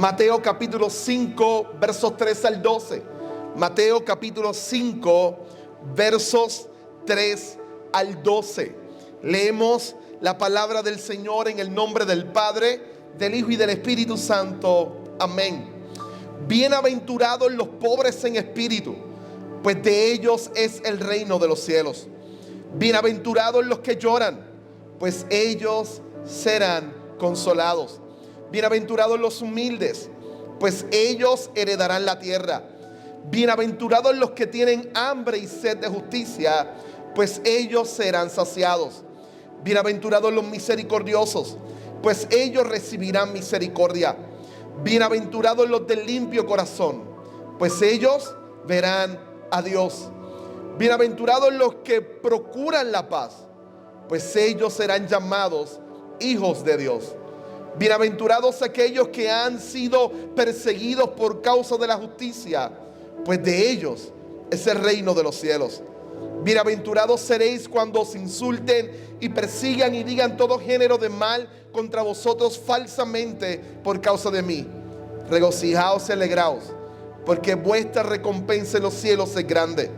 Mateo capítulo 5, versos 3 al 12. Mateo capítulo 5, versos 3 al 12. Leemos la palabra del Señor en el nombre del Padre, del Hijo y del Espíritu Santo. Amén. Bienaventurados los pobres en espíritu, pues de ellos es el reino de los cielos. Bienaventurados los que lloran, pues ellos serán consolados. Bienaventurados los humildes, pues ellos heredarán la tierra. Bienaventurados los que tienen hambre y sed de justicia, pues ellos serán saciados. Bienaventurados los misericordiosos, pues ellos recibirán misericordia. Bienaventurados los de limpio corazón, pues ellos verán a Dios. Bienaventurados los que procuran la paz, pues ellos serán llamados hijos de Dios. Bienaventurados aquellos que han sido perseguidos por causa de la justicia, pues de ellos es el reino de los cielos. Bienaventurados seréis cuando os insulten y persigan y digan todo género de mal contra vosotros falsamente por causa de mí. Regocijaos y alegraos, porque vuestra recompensa en los cielos es grande,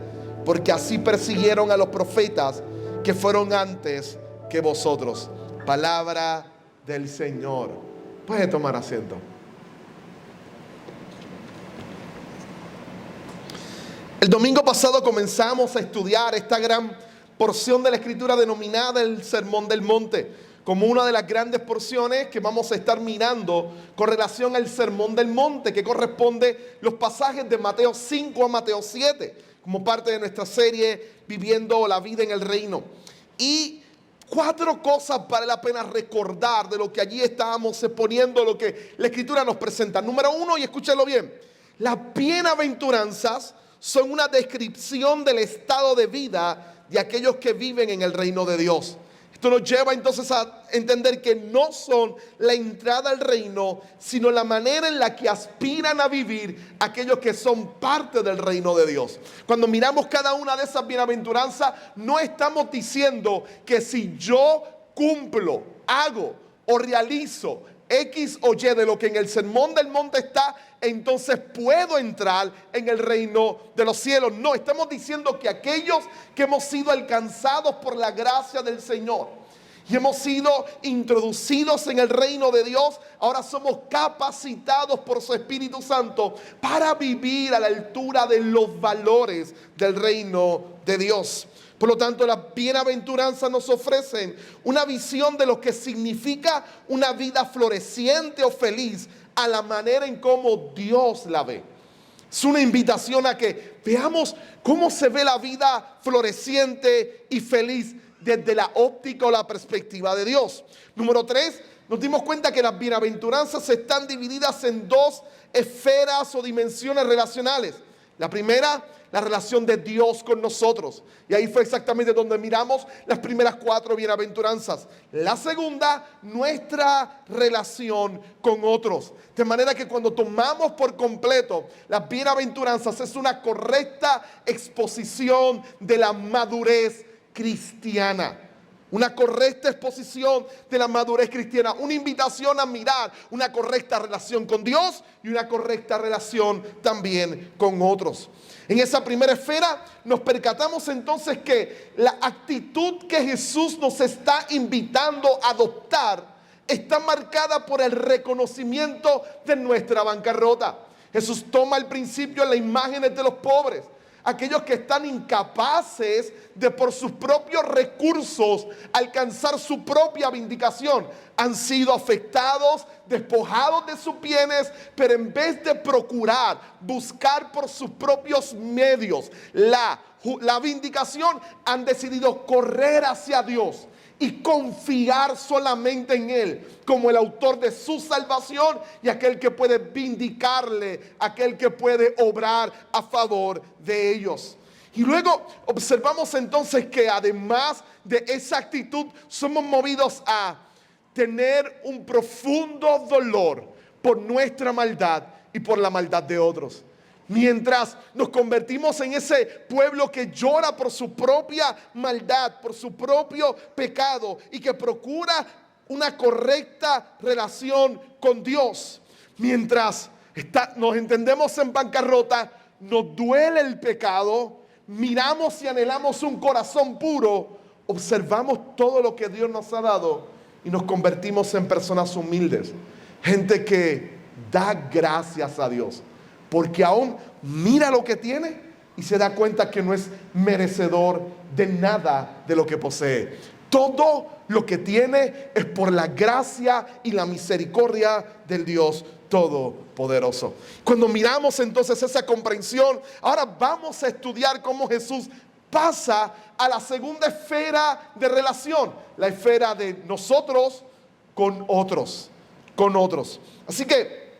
porque así persiguieron a los profetas que fueron antes que vosotros. Palabra del Señor. Puede tomar asiento. El domingo pasado comenzamos a estudiar esta gran porción de la Escritura denominada el Sermón del Monte, como una de las grandes porciones que vamos a estar mirando con relación al Sermón del Monte, que corresponde los pasajes de Mateo 5 a Mateo 7, como parte de nuestra serie Viviendo la Vida en el Reino. Y 4 cosas vale la pena recordar de lo que allí estábamos exponiendo, lo que la Escritura nos presenta. Número 1, y escúchenlo bien: las bienaventuranzas son una descripción del estado de vida de aquellos que viven en el reino de Dios. Esto nos lleva entonces a entender que no son la entrada al reino, sino la manera en la que aspiran a vivir aquellos que son parte del reino de Dios. Cuando miramos cada una de esas bienaventuranzas, no estamos diciendo que si yo cumplo, hago o realizo X o Y de lo que en el Sermón del Monte está, entonces puedo entrar en el reino de los cielos. No, estamos diciendo que aquellos que hemos sido alcanzados por la gracia del Señor y hemos sido introducidos en el reino de Dios, ahora somos capacitados por su Espíritu Santo para vivir a la altura de los valores del reino de Dios. Por lo tanto, las bienaventuranzas nos ofrecen una visión de lo que significa una vida floreciente o feliz a la manera en cómo Dios la ve. Es una invitación a que veamos cómo se ve la vida floreciente y feliz desde la óptica o la perspectiva de Dios. Número 3, nos dimos cuenta que las bienaventuranzas están divididas en 2 esferas o dimensiones relacionales. La primera, la relación de Dios con nosotros. Y ahí fue exactamente donde miramos las primeras 4 bienaventuranzas. La segunda, nuestra relación con otros. De manera que cuando tomamos por completo las bienaventuranzas, es una correcta exposición de la madurez cristiana. Una correcta exposición de la madurez cristiana. Una invitación a mirar una correcta relación con Dios y una correcta relación también con otros. En esa primera esfera nos percatamos entonces que la actitud que Jesús nos está invitando a adoptar está marcada por el reconocimiento de nuestra bancarrota. Jesús toma al principio las imágenes de los pobres, aquellos que están incapaces de por sus propios recursos alcanzar su propia vindicación. Han sido afectados, despojados de sus bienes, pero en vez de procurar, buscar por sus propios medios la vindicación, han decidido correr hacia Dios y confiar solamente en Él como el autor de su salvación y aquel que puede vindicarle, aquel que puede obrar a favor de ellos. Y luego observamos entonces que además de esa actitud somos movidos a tener un profundo dolor por nuestra maldad y por la maldad de otros. Mientras nos convertimos en ese pueblo que llora por su propia maldad, por su propio pecado y que procura una correcta relación con Dios, mientras nos entendemos en bancarrota, nos duele el pecado, miramos y anhelamos un corazón puro, observamos todo lo que Dios nos ha dado y nos convertimos en personas humildes. Gente que da gracias a Dios, porque aún mira lo que tiene y se da cuenta que no es merecedor de nada de lo que posee. Todo lo que tiene es por la gracia y la misericordia del Dios Todopoderoso. Cuando miramos entonces esa comprensión, ahora vamos a estudiar cómo Jesús pasa a la segunda esfera de relación, la esfera de nosotros con otros. Así que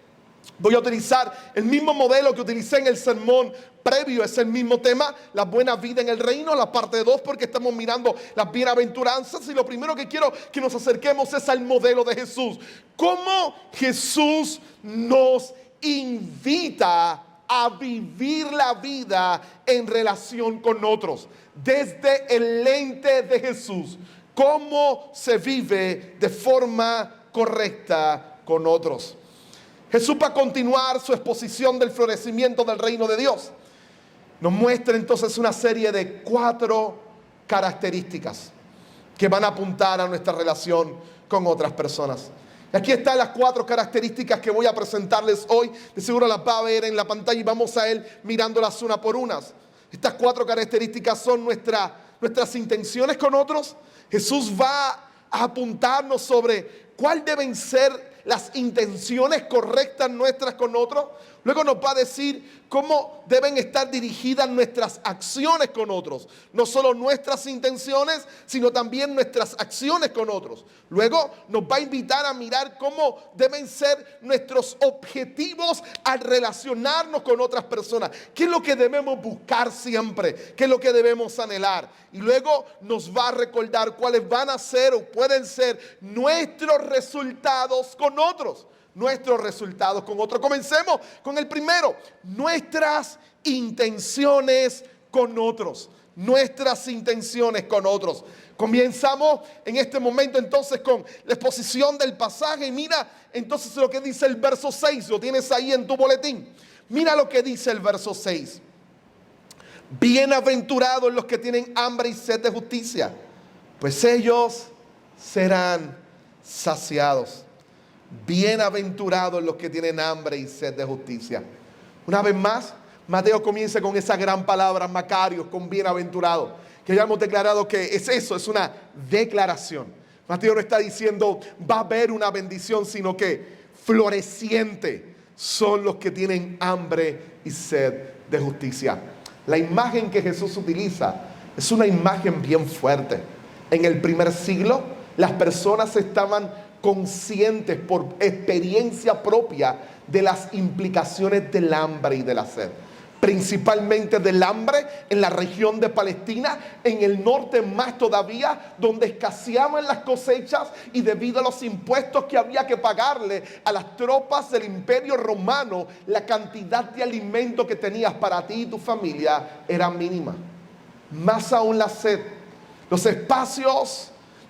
voy a utilizar el mismo modelo que utilicé en el sermón previo, es el mismo tema, la buena vida en el reino, la parte 2, porque estamos mirando las bienaventuranzas. Y lo primero que quiero que nos acerquemos es al modelo de Jesús. Cómo Jesús nos invita a vivir la vida en relación con otros. Desde el lente de Jesús, cómo se vive de forma correcta con otros. Jesús, va a continuar su exposición del florecimiento del reino de Dios, nos muestra entonces una serie de 4 características que van a apuntar a nuestra relación con otras personas. Y aquí están las 4 características que voy a presentarles hoy. De seguro las va a ver en la pantalla y vamos a ir mirándolas una por una. Estas 4 características son nuestras intenciones con otros. Jesús va a apuntarnos sobre cuál deben ser las intenciones correctas nuestras con otros. Luego nos va a decir cómo deben estar dirigidas nuestras acciones con otros. No solo nuestras intenciones, sino también nuestras acciones con otros. Luego nos va a invitar a mirar cómo deben ser nuestros objetivos al relacionarnos con otras personas. ¿Qué es lo que debemos buscar siempre? ¿Qué es lo que debemos anhelar? Y luego nos va a recordar cuáles van a ser o pueden ser nuestros resultados con otros. Comencemos con el primero, nuestras intenciones con otros. Comenzamos en este momento entonces con la exposición del pasaje y mira entonces lo que dice el verso 6, lo tienes ahí en tu boletín. Mira lo que dice el verso 6. Bienaventurados los que tienen hambre y sed de justicia, pues ellos serán saciados. Bienaventurados los que tienen hambre y sed de justicia. Una vez más, Mateo comienza con esa gran palabra, Macarios, con bienaventurado, que ya hemos declarado que es eso, es una declaración. Mateo no está diciendo va a haber una bendición, sino que floreciente son los que tienen hambre y sed de justicia. La imagen que Jesús utiliza es una imagen bien fuerte. En el primer siglo, las personas estaban conscientes por experiencia propia de las implicaciones del hambre y de la sed. Principalmente del hambre en la región de Palestina, en el norte más todavía, donde escaseaban las cosechas y debido a los impuestos que había que pagarle a las tropas del Imperio Romano, la cantidad de alimento que tenías para ti y tu familia era mínima. Más aún la sed. Los espacios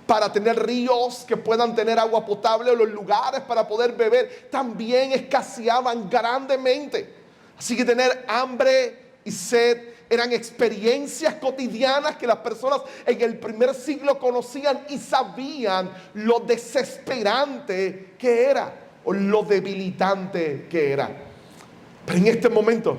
para tener ríos que puedan tener agua potable o los lugares para poder beber también escaseaban grandemente. Así que tener hambre y sed eran experiencias cotidianas que las personas en el primer siglo conocían y sabían lo desesperante que era o lo debilitante que era. Pero en este momento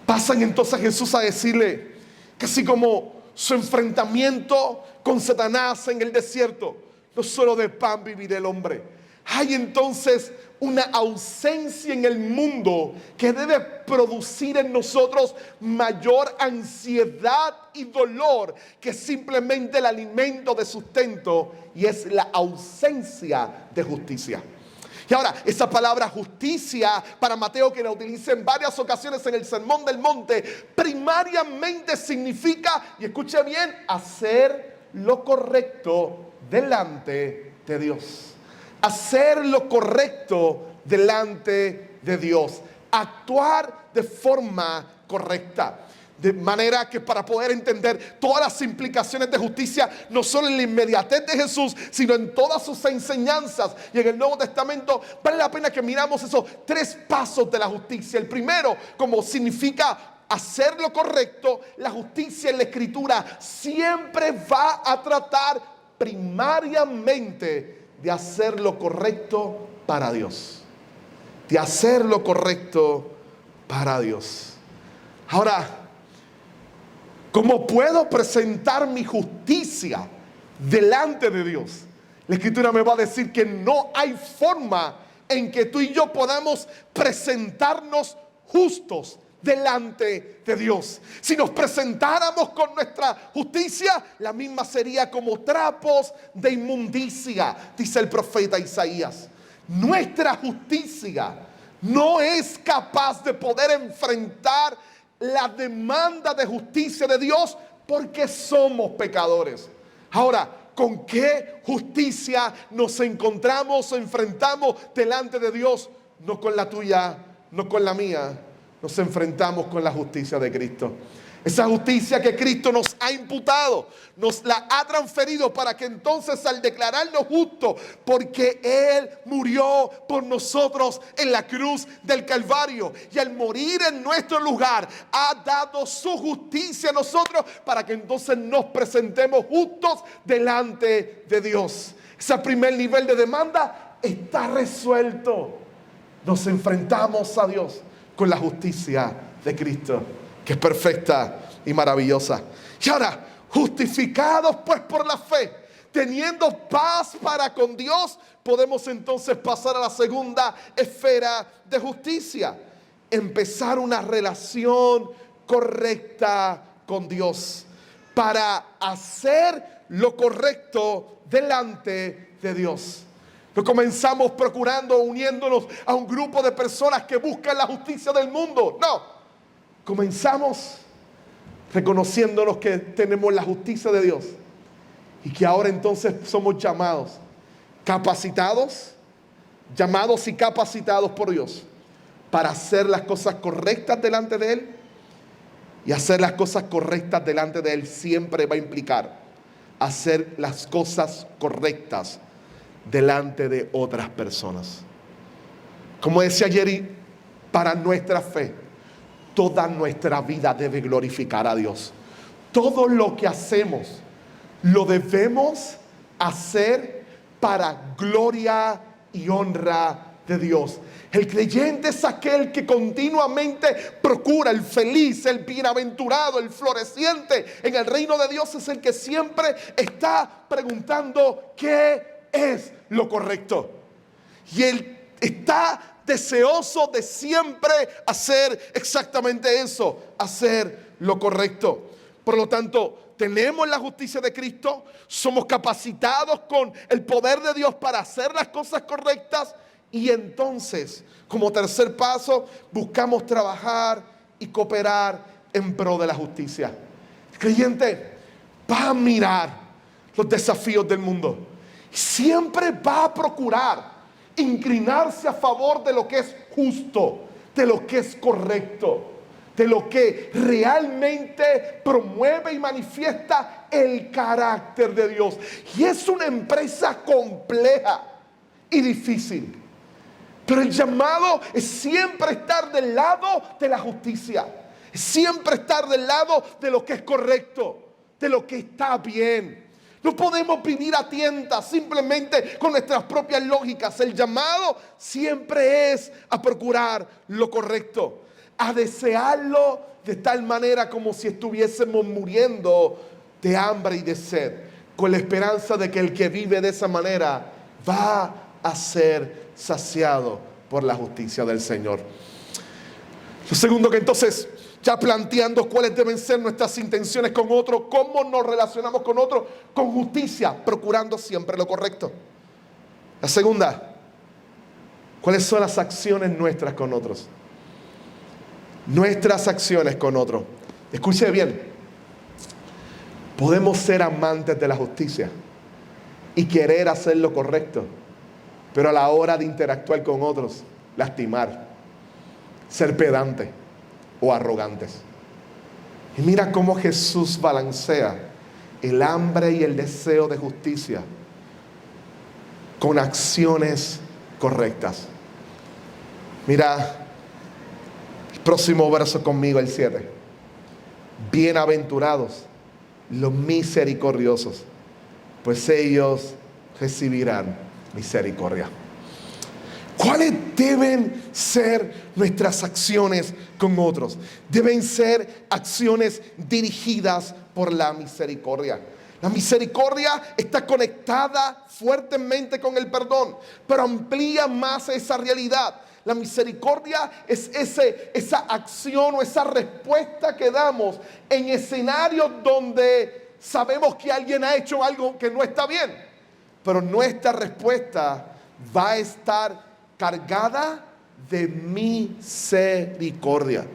pasan entonces a Jesús a decirle, casi como su enfrentamiento con Satanás en el desierto, no solo de pan vivirá el hombre. Hay entonces una ausencia en el mundo que debe producir en nosotros mayor ansiedad y dolor que simplemente el alimento de sustento, y es la ausencia de justicia. Y ahora, esa palabra justicia para Mateo, que la utiliza en varias ocasiones en el Sermón del Monte, primariamente significa, y escuche bien, hacer lo correcto delante de Dios. Hacer lo correcto delante de Dios. Actuar de forma correcta. De manera que para poder entender todas las implicaciones de justicia, no solo en la inmediatez de Jesús, sino en todas sus enseñanzas. Y en el Nuevo Testamento vale la pena que miramos esos 3 pasos de la justicia. El primero, como significa hacer lo correcto, la justicia en la Escritura siempre va a tratar primariamente de hacer lo correcto para Dios. De hacer lo correcto para Dios. Ahora, ¿cómo puedo presentar mi justicia delante de Dios? La Escritura me va a decir que no hay forma en que tú y yo podamos presentarnos justos delante de Dios. Si nos presentáramos con nuestra justicia, la misma sería como trapos de inmundicia, dice el profeta Isaías. Nuestra justicia no es capaz de poder enfrentar la demanda de justicia de Dios porque somos pecadores. Ahora, ¿con qué justicia nos encontramos o enfrentamos delante de Dios? No con la tuya, no con la mía. Nos enfrentamos con la justicia de Cristo. Esa justicia que Cristo nos ha imputado, nos la ha transferido para que entonces al declararnos justos, porque Él murió por nosotros en la cruz del Calvario y al morir en nuestro lugar ha dado su justicia a nosotros para que entonces nos presentemos justos delante de Dios. Ese primer nivel de demanda está resuelto. Nos enfrentamos a Dios con la justicia de Cristo, que es perfecta y maravillosa. Y ahora, justificados pues por la fe, teniendo paz para con Dios, podemos entonces pasar a la segunda esfera de justicia. Empezar una relación correcta con Dios para hacer lo correcto delante de Dios. No comenzamos procurando, uniéndonos a un grupo de personas que buscan la justicia del mundo. No, comenzamos reconociéndonos que tenemos la justicia de Dios y que ahora entonces somos llamados y capacitados por Dios para hacer las cosas correctas delante de Él. Y hacer las cosas correctas delante de Él siempre va a implicar hacer las cosas correctas delante de otras personas. Como decía Jerry, para nuestra fe, toda nuestra vida debe glorificar a Dios. Todo lo que hacemos lo debemos hacer para gloria y honra de Dios. El creyente es aquel que continuamente procura el feliz, el bienaventurado, el floreciente en el reino de Dios. Es el que siempre está preguntando qué es lo correcto. Y él está deseoso de siempre hacer exactamente eso, hacer lo correcto. Por lo tanto, tenemos la justicia de Cristo, somos capacitados con el poder de Dios para hacer las cosas correctas y entonces, como tercer paso, buscamos trabajar y cooperar en pro de la justicia. El creyente va a mirar los desafíos del mundo. Siempre va a procurar inclinarse a favor de lo que es justo, de lo que es correcto, de lo que realmente promueve y manifiesta el carácter de Dios. Y es una empresa compleja y difícil. Pero el llamado es siempre estar del lado de la justicia. Siempre estar del lado de lo que es correcto, de lo que está bien. No podemos vivir a tientas simplemente con nuestras propias lógicas. El llamado siempre es a procurar lo correcto, a desearlo de tal manera como si estuviésemos muriendo de hambre y de sed, con la esperanza de que el que vive de esa manera va a ser saciado por la justicia del Señor. Lo segundo, que entonces, ya planteando cuáles deben ser nuestras intenciones con otro, cómo nos relacionamos con otro, con justicia, procurando siempre lo correcto. La segunda, ¿cuáles son las acciones nuestras con otros? Nuestras acciones con otros. Escuche bien, podemos ser amantes de la justicia y querer hacer lo correcto, pero a la hora de interactuar con otros, lastimar, ser pedante o arrogantes. Y mira cómo Jesús balancea el hambre y el deseo de justicia con acciones correctas. Mira el próximo verso conmigo, el 7. Bienaventurados los misericordiosos, pues ellos recibirán misericordia. ¿Cuáles deben ser nuestras acciones con otros? Deben ser acciones dirigidas por la misericordia. La misericordia está conectada fuertemente con el perdón, pero amplía más esa realidad. La misericordia es esa acción o esa respuesta que damos en escenarios donde sabemos que alguien ha hecho algo que no está bien, pero nuestra respuesta va a estar cargada de misericordia.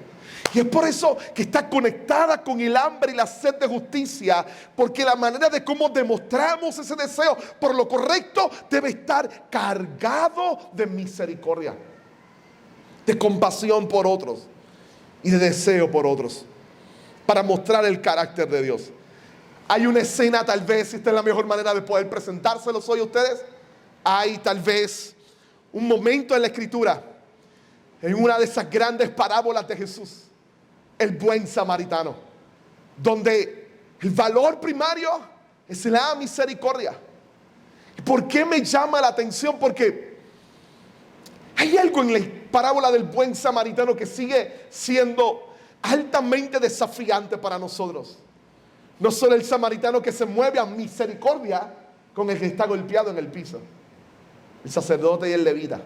Y es por eso que está conectada con el hambre y la sed de justicia, porque la manera de cómo demostramos ese deseo por lo correcto debe estar cargado de misericordia, de compasión por otros y de deseo por otros, para mostrar el carácter de Dios. Hay una escena, tal vez, esta es la mejor manera de poder presentárselos hoy a ustedes. Hay tal vez un momento en la Escritura, en una de esas grandes parábolas de Jesús, el buen samaritano, donde el valor primario es la misericordia. ¿Y por qué me llama la atención? Porque hay algo en la parábola del buen samaritano que sigue siendo altamente desafiante para nosotros. No solo el samaritano que se mueve a misericordia con el que está golpeado en el piso, el sacerdote y el levita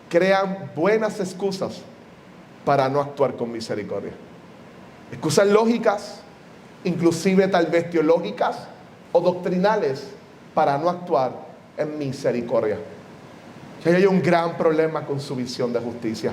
crean buenas excusas para no actuar con misericordia. Excusas lógicas, inclusive tal vez teológicas o doctrinales, para no actuar en misericordia. Y hay un gran problema con su visión de justicia.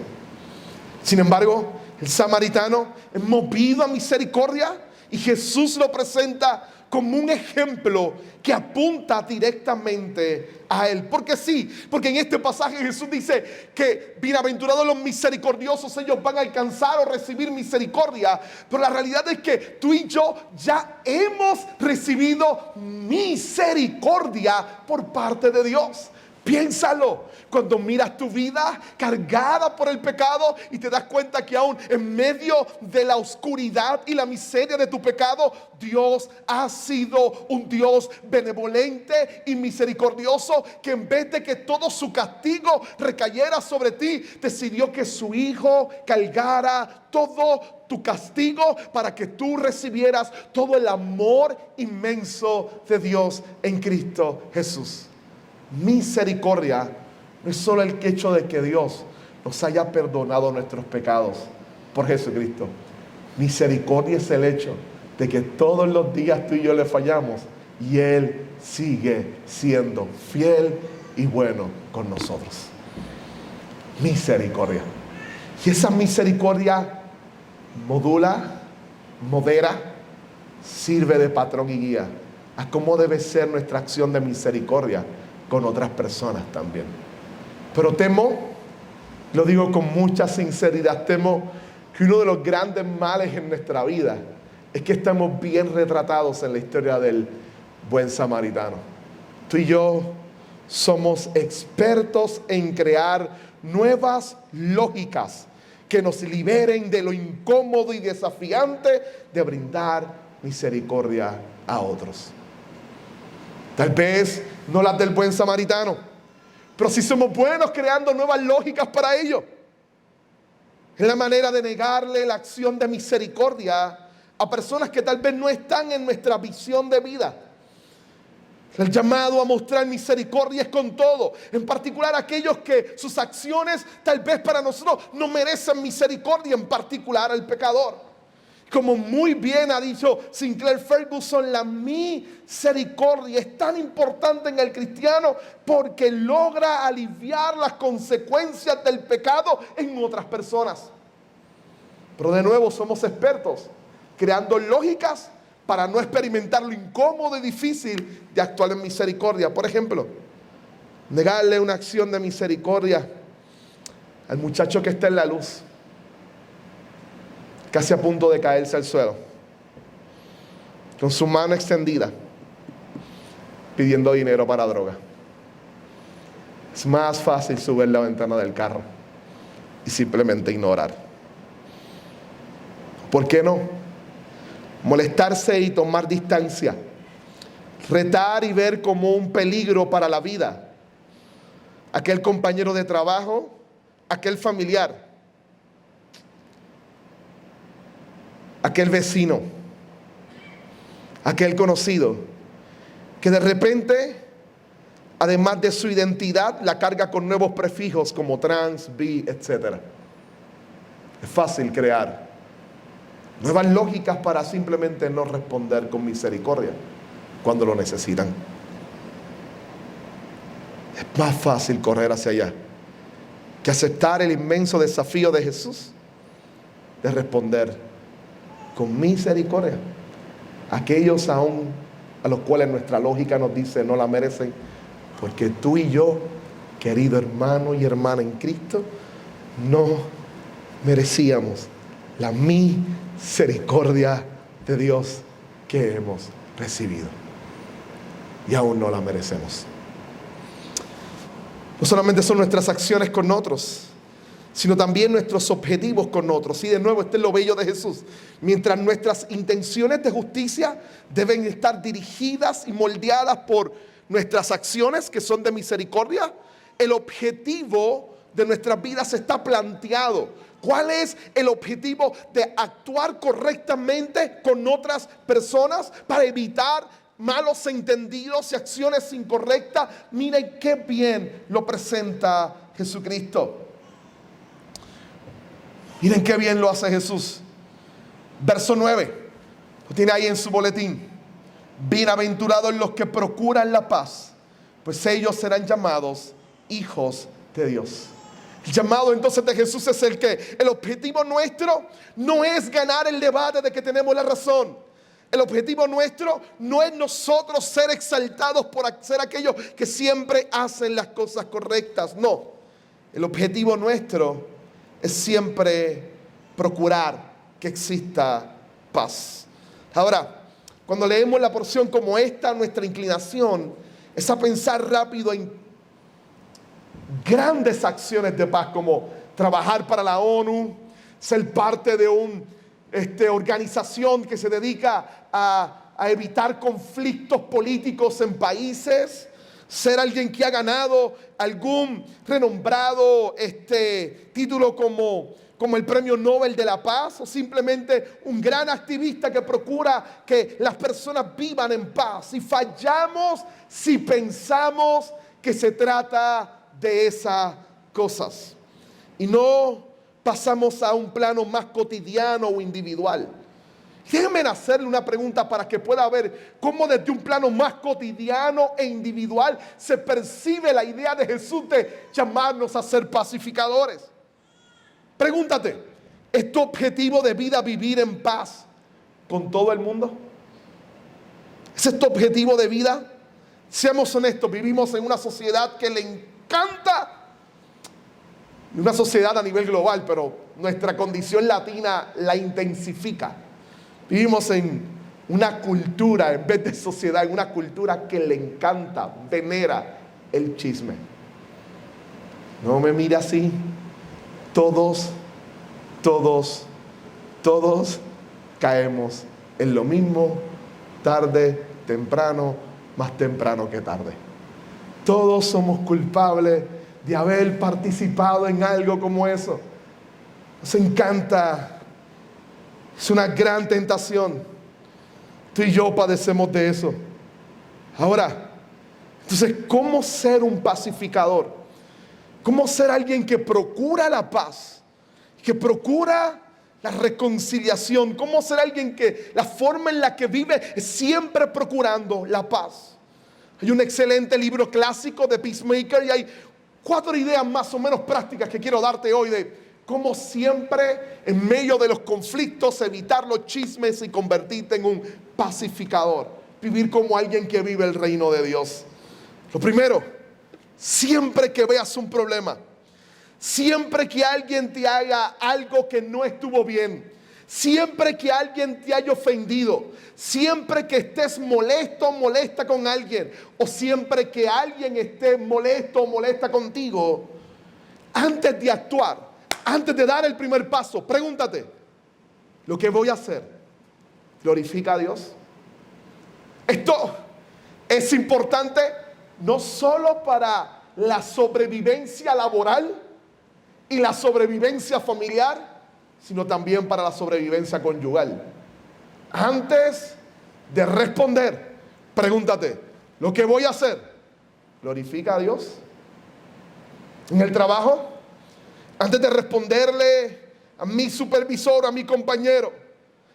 Sin embargo, el samaritano es movido a misericordia y Jesús lo presenta como un ejemplo que apunta directamente a Él. Porque sí, porque en este pasaje Jesús dice que bienaventurados los misericordiosos, ellos van a alcanzar o recibir misericordia. Pero la realidad es que tú y yo ya hemos recibido misericordia por parte de Dios. Piénsalo, cuando miras tu vida cargada por el pecado y te das cuenta que aún en medio de la oscuridad y la miseria de tu pecado, Dios ha sido un Dios benevolente y misericordioso, que en vez de que todo su castigo recayera sobre ti, decidió que su Hijo cargara todo tu castigo para que tú recibieras todo el amor inmenso de Dios en Cristo Jesús. Misericordia no es solo el hecho de que Dios nos haya perdonado nuestros pecados por Jesucristo. Misericordia es el hecho de que todos los días tú y yo le fallamos y Él sigue siendo fiel y bueno con nosotros. Misericordia. Y esa misericordia modula, modera, sirve de patrón y guía a cómo debe ser nuestra acción de misericordia con otras personas también. Pero temo, lo digo con mucha sinceridad, temo que uno de los grandes males en nuestra vida es que estamos bien retratados en la historia del buen samaritano. Tú y yo somos expertos en crear nuevas lógicas que nos liberen de lo incómodo y desafiante de brindar misericordia a otros. Tal vez no las del buen samaritano, pero sí somos buenos creando nuevas lógicas para ello. Es la manera de negarle la acción de misericordia a personas que tal vez no están en nuestra visión de vida. El llamado a mostrar misericordia es con todo, en particular aquellos que sus acciones tal vez para nosotros no merecen misericordia, en particular al pecador. Como muy bien ha dicho Sinclair Ferguson, la misericordia es tan importante en el cristiano porque logra aliviar las consecuencias del pecado en otras personas. Pero de nuevo somos expertos creando lógicas para no experimentar lo incómodo y difícil de actuar en misericordia. Por ejemplo, negarle una acción de misericordia al muchacho que está en la luz. casi a punto de caerse al suelo, con su mano extendida, pidiendo dinero para droga. Es más fácil subir la ventana del carro y simplemente ignorar. ¿Por qué no? Molestarse y tomar distancia. Retar y ver como un peligro para la vida aquel compañero de trabajo, aquel familiar, aquel vecino, aquel conocido, que de repente, además de su identidad, la carga con nuevos prefijos como trans, bi, etc. Es fácil crear nuevas lógicas para simplemente no responder con misericordia cuando lo necesitan. Es más fácil correr hacia allá que aceptar el inmenso desafío de Jesús de responder con misericordia a aquellos aún a los cuales nuestra lógica nos dice no la merecen, porque tú y yo, querido hermano y hermana en Cristo, no merecíamos la misericordia de Dios que hemos recibido. Y aún no la merecemos. No solamente son nuestras acciones con otros, sino también nuestros objetivos con otros. Y de nuevo, este es lo bello de Jesús. Mientras nuestras intenciones de justicia deben estar dirigidas y moldeadas por nuestras acciones que son de misericordia, el objetivo de nuestras vidas está planteado. ¿Cuál es el objetivo de actuar correctamente con otras personas para evitar malos entendidos y acciones incorrectas? Miren qué bien lo presenta Jesucristo. Miren qué bien lo hace Jesús. Verso 9, lo tiene ahí en su boletín. Bienaventurados los que procuran la paz, pues ellos serán llamados hijos de Dios. El llamado entonces de Jesús es el objetivo nuestro no es ganar el debate de que tenemos la razón. El objetivo nuestro no es nosotros ser exaltados por ser aquellos que siempre hacen las cosas correctas. No, el objetivo nuestro es siempre procurar que exista paz. Ahora, cuando leemos la porción como esta, nuestra inclinación es a pensar rápido en grandes acciones de paz, como trabajar para la ONU, ser parte de una organización que se dedica a evitar conflictos políticos en países, ser alguien que ha ganado algún renombrado título como el Premio Nobel de la Paz, o simplemente un gran activista que procura que las personas vivan en paz. Y fallamos si pensamos que se trata de esas cosas y no pasamos a un plano más cotidiano o individual. Déjenme hacerle una pregunta para que pueda ver cómo desde un plano más cotidiano e individual se percibe la idea de Jesús de llamarnos a ser pacificadores. Pregúntate, ¿es tu objetivo de vida vivir en paz con todo el mundo? ¿Ese es tu objetivo de vida? Seamos honestos, vivimos en una sociedad que le encanta, una sociedad a nivel global, pero nuestra condición latina la intensifica. Vivimos en una cultura, en vez de sociedad, en una cultura que le encanta, venera el chisme. No me mire así. Todos caemos en lo mismo, tarde, temprano, más temprano que tarde. Todos somos culpables de haber participado en algo como eso. Nos encanta. Es una gran tentación. Tú y yo padecemos de eso. Ahora, entonces, ¿cómo ser un pacificador? ¿Cómo ser alguien que procura la paz? Que procura la reconciliación. ¿Cómo ser alguien que la forma en la que vive es siempre procurando la paz? Hay un excelente libro clásico de Peacemaker y hay 4 ideas más o menos prácticas que quiero darte hoy de cómo siempre en medio de los conflictos evitar los chismes y convertirte en un pacificador. Vivir como alguien que vive el reino de Dios. Lo primero, siempre que veas un problema, siempre que alguien te haga algo que no estuvo bien, Siempre que alguien te haya ofendido, siempre que estés molesto o molesta con alguien, o siempre que alguien esté molesto o molesta contigo, antes de actuar, antes de dar el primer paso, pregúntate, ¿lo que voy a hacer glorifica a Dios? Esto es importante no solo para la sobrevivencia laboral y la sobrevivencia familiar, sino también para la sobrevivencia conyugal. Antes de responder, pregúntate, ¿lo que voy a hacer glorifica a Dios? En el trabajo, antes de responderle a mi supervisor, a mi compañero,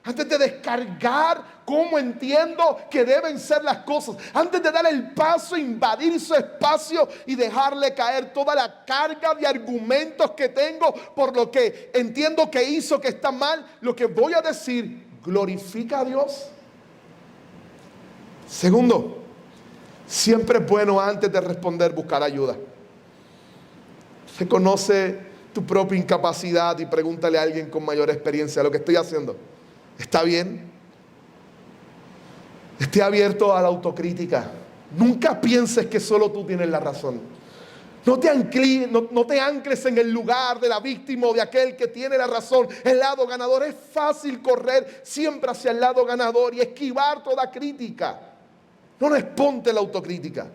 antes de descargar cómo entiendo que deben ser las cosas, antes de dar el paso, invadir su espacio y dejarle caer toda la carga de argumentos que tengo por lo que entiendo que hizo que está mal, lo que voy a decir glorifica a Dios. Segundo, siempre es bueno antes de responder buscar ayuda. Reconoce tu propia incapacidad y pregúntale a alguien con mayor experiencia lo que estoy haciendo. ¿Está bien? Esté abierto a la autocrítica. Nunca pienses que solo tú tienes la razón. No te ancles en el lugar de la víctima o de aquel que tiene la razón, el lado ganador. Es fácil correr siempre hacia el lado ganador y esquivar toda crítica. No responde la autocrítica.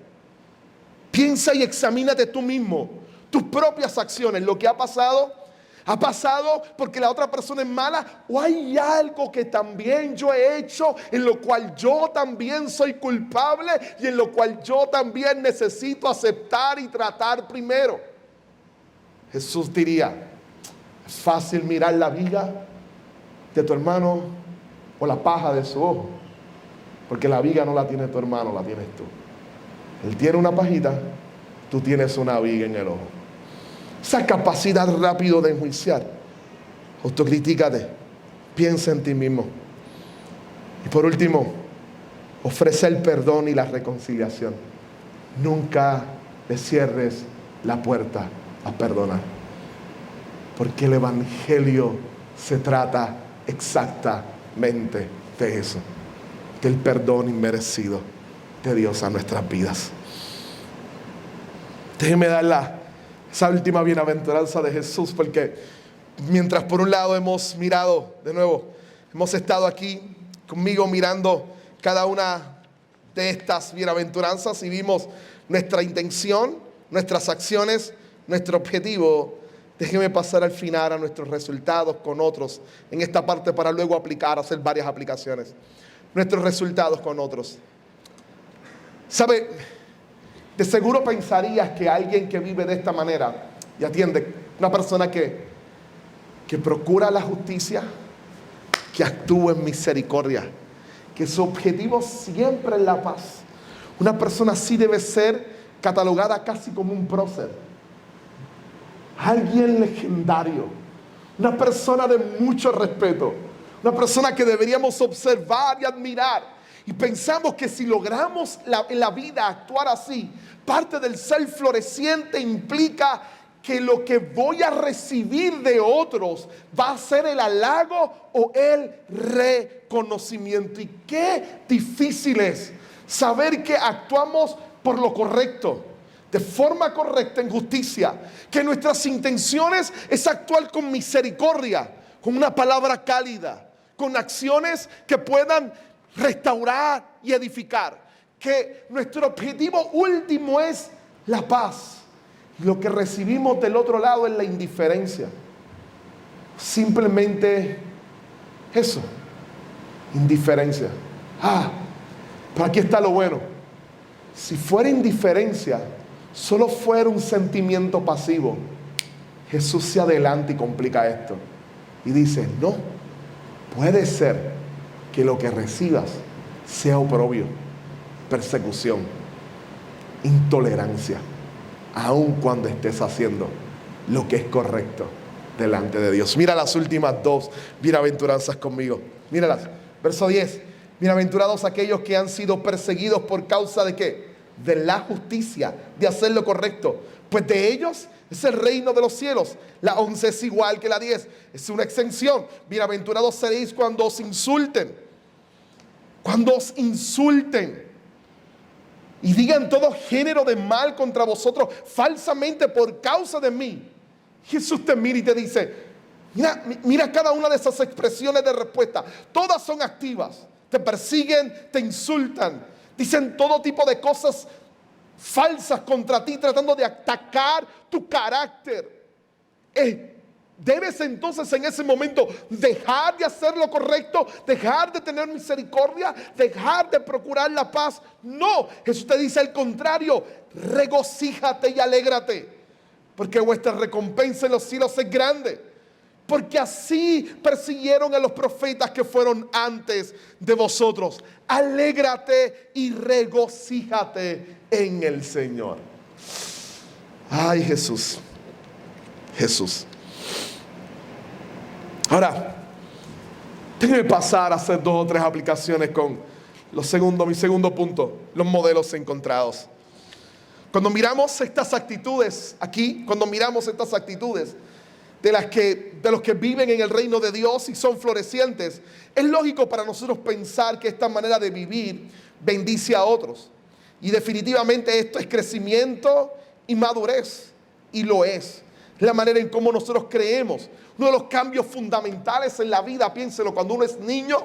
Piensa y examínate tú mismo, tus propias acciones, lo que ha pasado porque la otra persona es mala, o hay algo que también yo he hecho en lo cual yo también soy culpable y en lo cual yo también necesito aceptar y tratar primero. Jesús diría, es fácil mirar la viga de tu hermano o la paja de su ojo, porque la viga no la tiene tu hermano, la tienes tú. Él tiene una pajita, tú tienes una viga en el ojo. Esa capacidad rápido de enjuiciar. Autocríticate. Piensa en ti mismo. Y por último, ofrece el perdón y la reconciliación. Nunca le cierres la puerta a perdonar. Porque el Evangelio se trata exactamente de eso. Del perdón inmerecido de Dios a nuestras vidas. Déjeme dar esa última bienaventuranza de Jesús, porque mientras por un lado hemos mirado, de nuevo, hemos estado aquí conmigo mirando cada una de estas bienaventuranzas y vimos nuestra intención, nuestras acciones, nuestro objetivo. Déjeme pasar al final a nuestros resultados con otros en esta parte para luego hacer varias aplicaciones. Nuestros resultados con otros. ¿Sabe? De seguro pensarías que alguien que vive de esta manera y atiende, una persona que procura la justicia, que actúa en misericordia, que su objetivo siempre es la paz. Una persona así debe ser catalogada casi como un prócer. Alguien legendario, una persona de mucho respeto, una persona que deberíamos observar y admirar. Y pensamos que si logramos en la vida actuar así, parte del ser floreciente implica que lo que voy a recibir de otros va a ser el halago o el reconocimiento. Y qué difícil es saber que actuamos por lo correcto, de forma correcta en justicia, que nuestras intenciones es actuar con misericordia, con una palabra cálida, con acciones que puedan restaurar y edificar, que nuestro objetivo último es la paz. Lo que recibimos del otro lado es la indiferencia. Simplemente eso, indiferencia. Pero aquí está lo bueno. Si fuera indiferencia, solo fuera un sentimiento pasivo, Jesús se adelanta y complica esto y dice, no, puede ser que lo que recibas sea oprobio, persecución, intolerancia, aun cuando estés haciendo lo que es correcto delante de Dios. Mira las últimas dos bienaventuranzas conmigo. Míralas. Verso 10. Bienaventurados aquellos que han sido perseguidos por causa de ¿qué? de la justicia, de hacer lo correcto. Pues de ellos es el reino de los cielos. La 11 es igual que la 10, es una exención. Bienaventurados seréis cuando os insulten. Cuando os insulten y digan todo género de mal contra vosotros falsamente por causa de mí. Jesús te mira y te dice, mira cada una de esas expresiones de respuesta. Todas son activas. Te persiguen, te insultan, dicen todo tipo de cosas falsas contra ti, tratando de atacar tu carácter. Debes entonces en ese momento dejar de hacer lo correcto, dejar de tener misericordia, dejar de procurar la paz. No, Jesús te dice al contrario, regocíjate y alégrate, porque vuestra recompensa en los cielos es grande. Porque así persiguieron a los profetas que fueron antes de vosotros. Alégrate y regocíjate en el Señor. Ay, Jesús. Jesús. Ahora, déjenme pasar a hacer 2 o 3 aplicaciones con mi segundo punto, los modelos encontrados. Cuando miramos estas actitudes aquí, de los que viven en el reino de Dios y son florecientes, es lógico para nosotros pensar que esta manera de vivir bendice a otros. Y definitivamente esto es crecimiento y madurez. Y lo es. La manera en cómo nosotros creemos. Uno de los cambios fundamentales en la vida, piénselo, cuando uno es niño,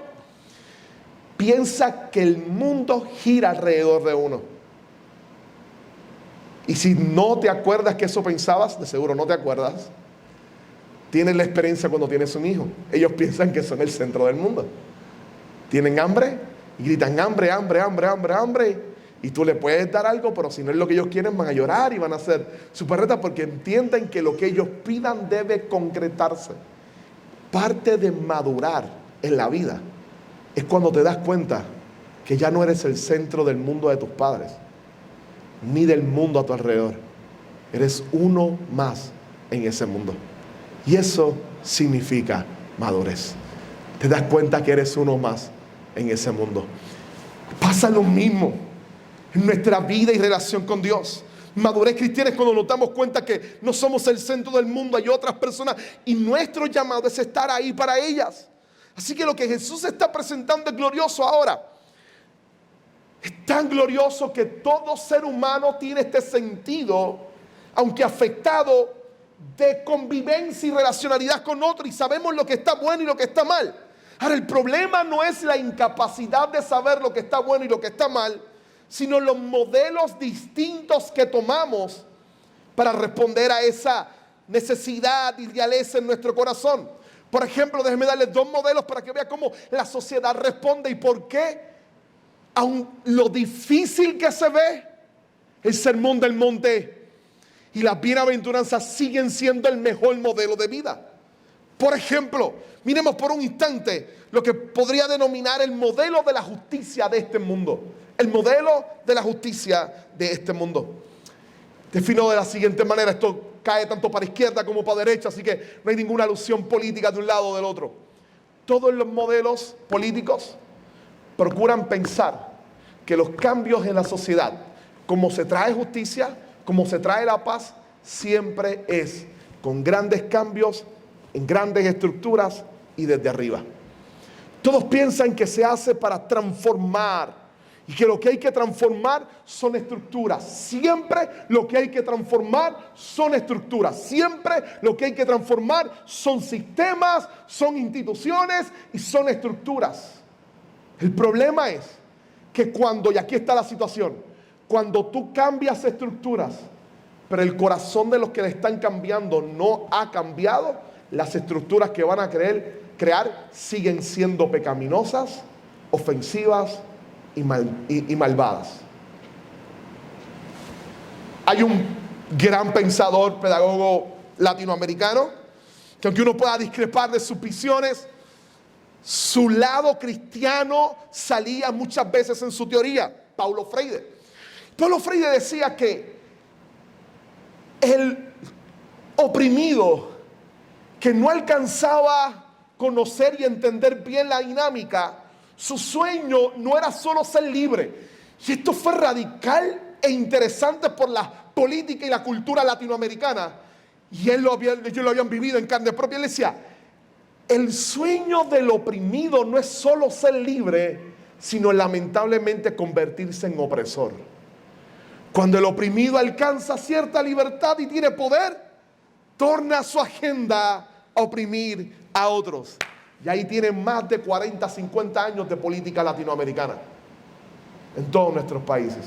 piensa que el mundo gira alrededor de uno. Y si no te acuerdas que eso pensabas, de seguro no te acuerdas, tienes la experiencia cuando tienes un hijo. Ellos piensan que son el centro del mundo. Tienen hambre y gritan hambre, hambre, hambre, hambre, hambre. Y tú le puedes dar algo, pero si no es lo que ellos quieren, van a llorar y van a hacer súper retas porque entienden que lo que ellos pidan debe concretarse. Parte de madurar en la vida es cuando te das cuenta que ya no eres el centro del mundo de tus padres, ni del mundo a tu alrededor. Eres uno más en ese mundo. Y eso significa madurez. Te das cuenta que eres uno más en ese mundo. Pasa lo mismo en nuestra vida y relación con Dios. Madurez cristiana es cuando nos damos cuenta que no somos el centro del mundo, hay otras personas y nuestro llamado es estar ahí para ellas. Así que lo que Jesús está presentando es glorioso ahora. Es tan glorioso que todo ser humano tiene este sentido, aunque afectado, de convivencia y relacionalidad con otro, y sabemos lo que está bueno y lo que está mal. Ahora, el problema no es la incapacidad de saber lo que está bueno y lo que está mal, sino los modelos distintos que tomamos para responder a esa necesidad idealeza en nuestro corazón. Por ejemplo, déjenme darles 2 modelos para que vean cómo la sociedad responde y por qué, aun lo difícil que se ve, el Sermón del Monte y las bienaventuranzas siguen siendo el mejor modelo de vida. Por ejemplo, miremos por un instante lo que podría denominar el modelo de la justicia de este mundo. El modelo de la justicia de este mundo. Defino de la siguiente manera, esto cae tanto para izquierda como para derecha, así que no hay ninguna alusión política de un lado o del otro. Todos los modelos políticos procuran pensar que los cambios en la sociedad, como se trae justicia, como se trae la paz, siempre es con grandes cambios, en grandes estructuras y desde arriba. Todos piensan que se hace para transformar y que lo que hay que transformar son estructuras. Siempre lo que hay que transformar son estructuras. Siempre lo que hay que transformar son sistemas, son instituciones y son estructuras. El problema es que cuando, y aquí está la situación, cuando tú cambias estructuras, pero el corazón de los que le están cambiando no ha cambiado, las estructuras que van a crear siguen siendo pecaminosas, ofensivas y malvadas. Hay un gran pensador, pedagogo latinoamericano, que aunque uno pueda discrepar de sus visiones, su lado cristiano salía muchas veces en su teoría. Paulo Freire. Paulo Freire decía que el oprimido que no alcanzaba a conocer y entender bien la dinámica, su sueño no era solo ser libre, Y esto fue radical e interesante por la política y la cultura latinoamericana. Y ellos lo habían vivido en carne propia. Él decía, el sueño del oprimido no es solo ser libre, sino lamentablemente convertirse en opresor. Cuando el oprimido alcanza cierta libertad y tiene poder, torna su agenda a oprimir a otros. Y ahí tienen más de 40, 50 años de política latinoamericana en todos nuestros países.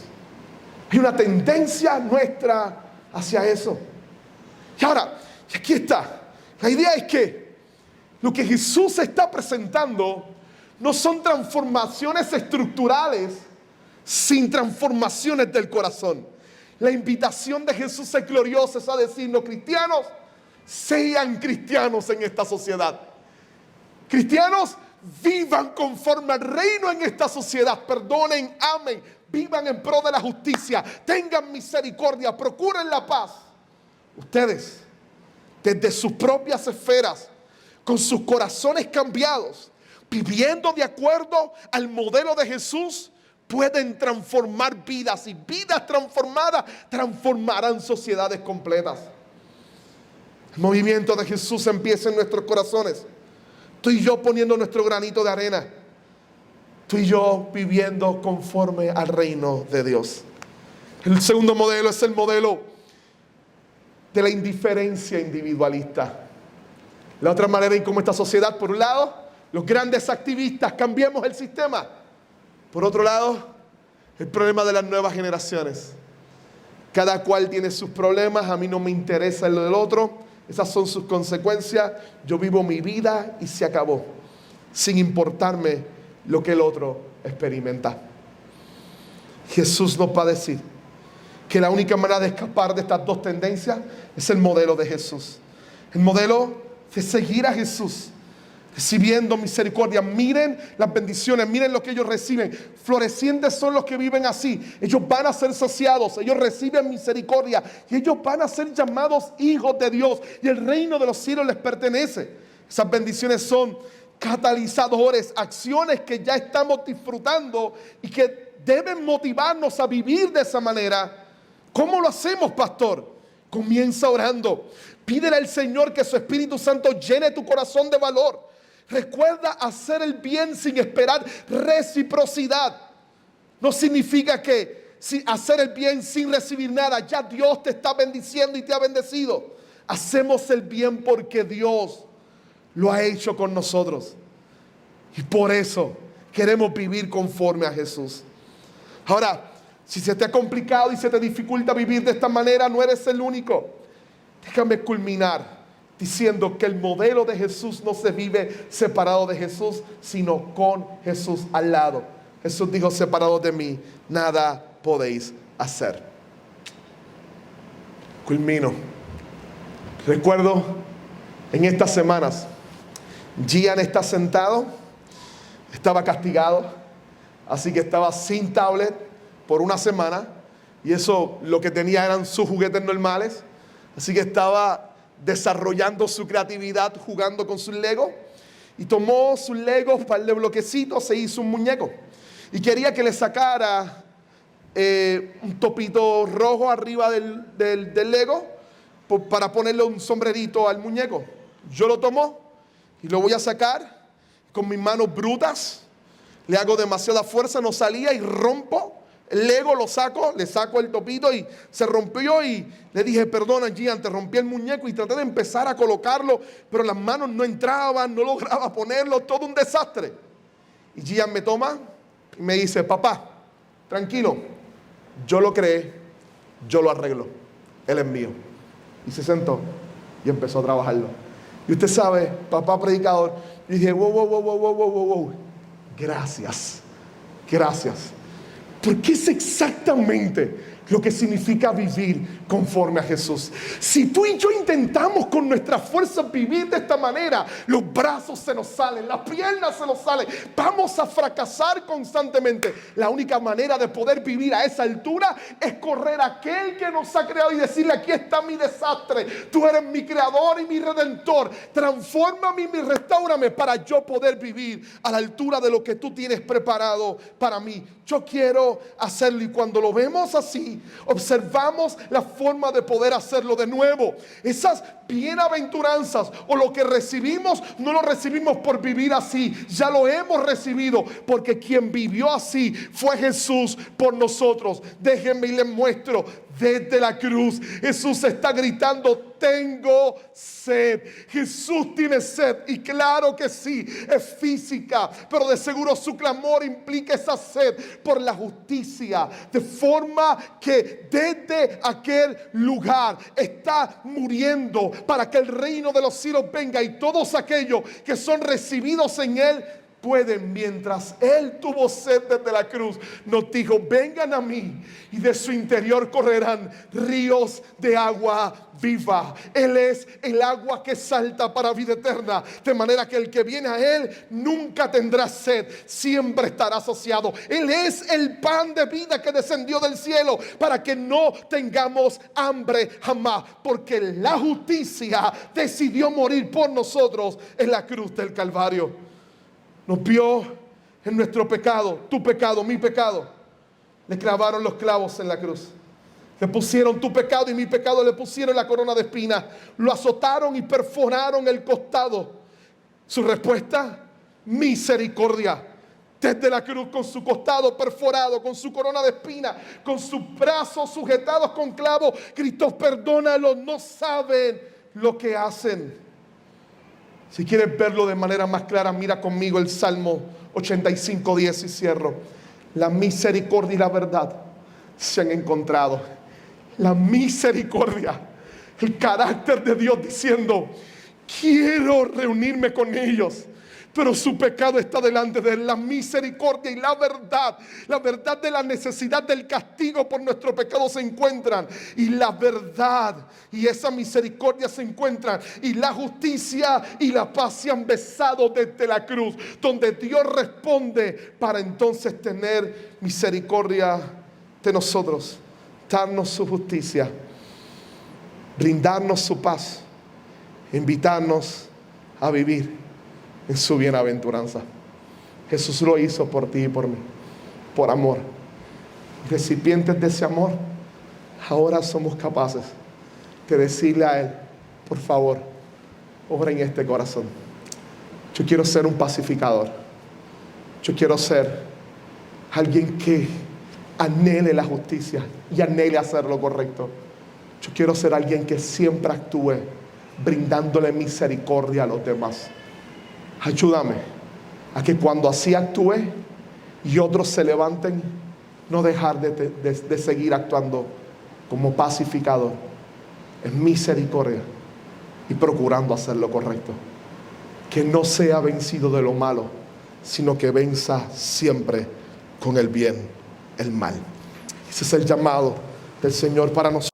Hay una tendencia nuestra hacia eso. Y ahora, aquí está. La idea es que lo que Jesús está presentando no son transformaciones estructurales sin transformaciones del corazón. La invitación de Jesús es gloriosa, es a decirnos, cristianos, sean cristianos en esta sociedad. Cristianos, vivan conforme al reino en esta sociedad. Perdonen, amen, vivan en pro de la justicia, tengan misericordia, procuren la paz. Ustedes, desde sus propias esferas, con sus corazones cambiados, viviendo de acuerdo al modelo de Jesús, pueden transformar vidas, y vidas transformadas transformarán sociedades completas. El movimiento de Jesús empieza en nuestros corazones. Tú y yo poniendo nuestro granito de arena. Tú y yo viviendo conforme al reino de Dios. El segundo modelo es el modelo de la indiferencia individualista. La otra manera en cómo esta sociedad, por un lado, los grandes activistas, cambiemos el sistema. Por otro lado, el problema de las nuevas generaciones. Cada cual tiene sus problemas, a mí no me interesa lo del otro. Esas son sus consecuencias. Yo vivo mi vida y se acabó, sin importarme lo que el otro experimenta. Jesús nos va a decir que la única manera de escapar de estas dos tendencias es el modelo de Jesús. El modelo de seguir a Jesús, recibiendo misericordia. Miren las bendiciones, miren lo que ellos reciben. Florecientes son los que viven así. Ellos van a ser saciados, ellos reciben misericordia y ellos van a ser llamados hijos de Dios, y el reino de los cielos les pertenece. Esas bendiciones son catalizadores, acciones que ya estamos disfrutando y que deben motivarnos a vivir de esa manera. ¿Cómo lo hacemos, pastor? Comienza orando. Pídele al Señor que su Espíritu Santo llene tu corazón de valor. Recuerda hacer el bien sin esperar reciprocidad. No significa que hacer el bien sin recibir nada, ya Dios te está bendiciendo y te ha bendecido. Hacemos el bien porque Dios lo ha hecho con nosotros. Y por eso queremos vivir conforme a Jesús. Ahora, si se te ha complicado y se te dificulta vivir de esta manera, no eres el único. Déjame culminar diciendo que el modelo de Jesús no se vive separado de Jesús, sino con Jesús al lado. Jesús dijo, separados de mí, nada podéis hacer. Culmino. Recuerdo en estas semanas, Gian está sentado, estaba castigado, así que estaba sin tablet por una semana, y eso lo que tenía eran sus juguetes normales, así que estaba desarrollando su creatividad jugando con sus Legos, y tomó sus Legos, un par de bloquecitos, se hizo un muñeco y quería que le sacara un topito rojo arriba del Lego para ponerle un sombrerito al muñeco. Yo lo tomo y lo voy a sacar con mis manos brutas, le hago demasiada fuerza, no salía y rompo el Lego, lo saco, le saco el topito y se rompió, y le dije, perdona Gian, te rompí el muñeco, y traté de empezar a colocarlo, pero las manos no entraban, no lograba ponerlo, todo un desastre. Y Gian me toma y me dice, papá, tranquilo, yo lo creé, yo lo arreglo, él es mío. Y se sentó y empezó a trabajarlo. Y usted sabe, papá predicador, y dije, wow, gracias. Porque es exactamente lo que significa vivir conforme a Jesús. Si tú y yo intentamos con nuestras fuerzas vivir de esta manera, los brazos se nos salen, las piernas se nos salen, vamos a fracasar constantemente. La única manera de poder vivir a esa altura es correr a aquel que nos ha creado y decirle: aquí está mi desastre, tú eres mi creador y mi redentor, transfórmame y restáurame para yo poder vivir a la altura de lo que tú tienes preparado para mí. Yo quiero hacerlo, y cuando lo vemos así, observamos la forma de poder hacerlo de nuevo. Esas bienaventuranzas o lo que recibimos, no lo recibimos por vivir así, ya lo hemos recibido porque quien vivió así fue Jesús por nosotros. Déjenme y les muestro. Desde la cruz Jesús está gritando: tengo sed. Jesús tiene sed, y claro que sí, es física, pero de seguro su clamor implica esa sed por la justicia, de forma que desde aquel lugar está muriendo para que el reino de los cielos venga, y todos aquellos que son recibidos en él pueden, mientras él tuvo sed desde la cruz, nos dijo: vengan a mí, y de su interior correrán ríos de agua viva. Él es el agua que salta para vida eterna, de manera que el que viene a él nunca tendrá sed, siempre estará saciado. Él es el pan de vida que descendió del cielo para que no tengamos hambre jamás, porque la justicia decidió morir por nosotros en la cruz del Calvario. Nos vio en nuestro pecado, tu pecado, mi pecado. Le clavaron los clavos en la cruz. Le pusieron tu pecado y mi pecado, le pusieron la corona de espinas. Lo azotaron y perforaron el costado. Su respuesta: misericordia. Desde la cruz, con su costado perforado, con su corona de espinas, con sus brazos sujetados con clavos, Cristo: perdónalos, no saben lo que hacen. Si quieres verlo de manera más clara, mira conmigo el Salmo 85:10 y cierro. La misericordia y la verdad se han encontrado. La misericordia, el carácter de Dios diciendo: quiero reunirme con ellos, pero su pecado está delante de él. La misericordia y la verdad de la necesidad del castigo por nuestro pecado se encuentran, y la verdad y esa misericordia se encuentran, y la justicia y la paz se han besado desde la cruz, donde Dios responde para entonces tener misericordia de nosotros, darnos su justicia, brindarnos su paz, invitarnos a vivir en su bienaventuranza. Jesús lo hizo por ti y por mí, por amor. Recipientes de ese amor, ahora somos capaces de decirle a él: por favor, obra en este corazón. Yo quiero ser un pacificador. Yo quiero ser alguien que anhele la justicia y anhele hacer lo correcto. Yo quiero ser alguien que siempre actúe brindándole misericordia a los demás. Ayúdame a que cuando así actúe y otros se levanten, no dejar de seguir actuando como pacificador, en misericordia y procurando hacer lo correcto. Que no sea vencido de lo malo, sino que venza siempre con el bien el mal. Ese es el llamado del Señor para nosotros.